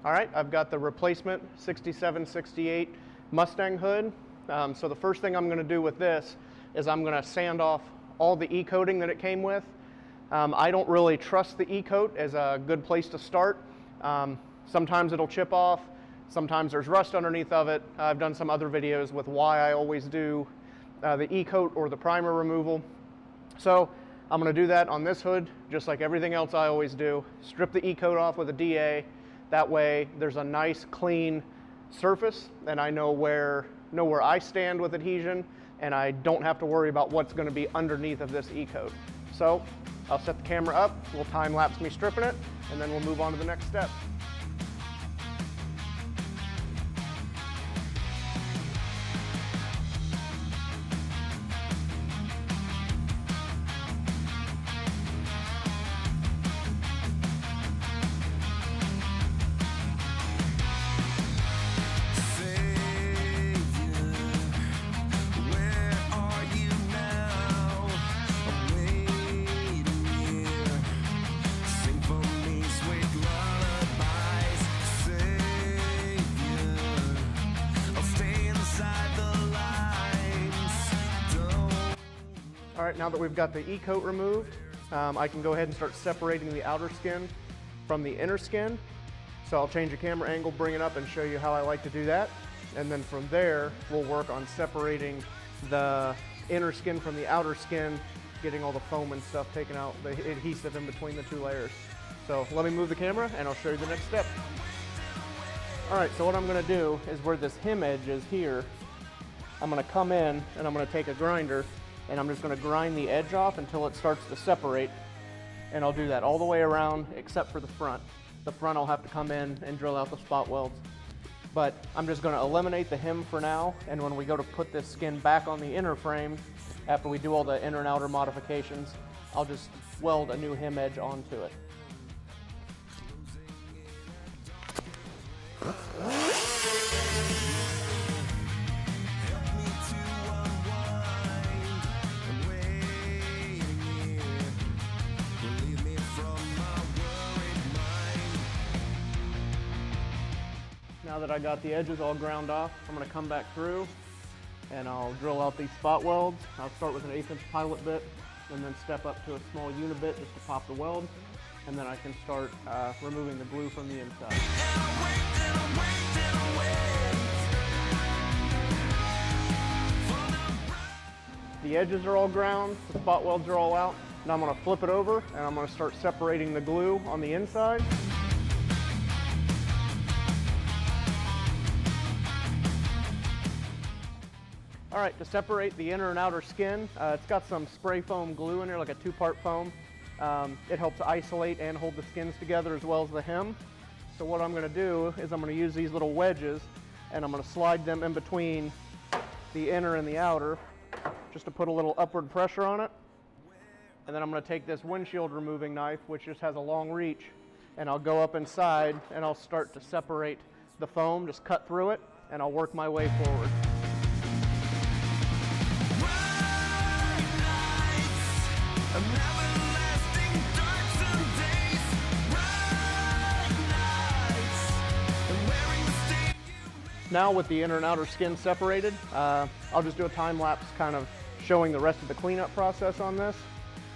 All right, I've got the replacement 67-68 Mustang hood. So the first thing I'm going to do with this is I'm going to sand off all the e-coating that it came with. I don't really trust the e-coat as a good place to start. Sometimes it'll chip off, sometimes there's rust underneath of it. I've done some other videos with why I always do the e-coat or the primer removal. So I'm going to do that on this hood just like everything else I always do. Strip the e-coat off with a DA. That way there's a nice clean surface and I know where I stand with adhesion, and I don't have to worry about what's going to be underneath of this e-coat. So I'll set the camera up, we'll time lapse me stripping it, and then we'll move on to the next step. All right, now that we've got the e-coat removed, I can go ahead and start separating the outer skin from the inner skin. So I'll change the camera angle, bring it up, and show you how I like to do that. And then from there, we'll work on separating the inner skin from the outer skin, getting all the foam and stuff taken out, the adhesive in between the two layers. So let me move the camera and I'll show you the next step. All right, so what I'm gonna do is where this hem edge is here, I'm gonna come in and I'm gonna take a grinder and I'm just going to grind the edge off until it starts to separate, and I'll do that all the way around except for the front. The front I'll have to come in and drill out the spot welds. But I'm just going to eliminate the hem for now, and when we go to put this skin back on the inner frame, after we do all the inner and outer modifications, I'll just weld a new hem edge onto it. Now that I got the edges all ground off, I'm going to come back through and I'll drill out these spot welds. I'll start with an 1/8 inch pilot bit and then step up to a small unibit just to pop the weld, and then I can start removing the glue from the inside. The edges are all ground, the spot welds are all out. Now I'm going to flip it over and I'm going to start separating the glue on the inside. All right, to separate the inner and outer skin, it's got some spray foam glue in there, like a 2-part foam. It helps isolate and hold the skins together as well as the hem. So what I'm going to do is I'm going to use these little wedges and I'm going to slide them in between the inner and the outer just to put a little upward pressure on it. And then I'm going to take this windshield removing knife, which just has a long reach, and I'll go up inside and I'll start to separate the foam, just cut through it, and I'll work my way forward. Now with the inner and outer skin separated, I'll just do a time lapse kind of showing the rest of the cleanup process on this.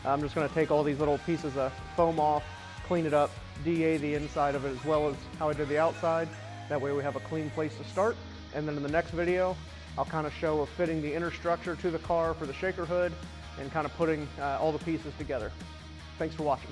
I'm just going to take all these little pieces of foam off, clean it up, DA the inside of it as well as how I did the outside. That way we have a clean place to start. And then in the next video, I'll kind of show fitting the inner structure to the car for the shaker hood and kind of putting all the pieces together. Thanks for watching.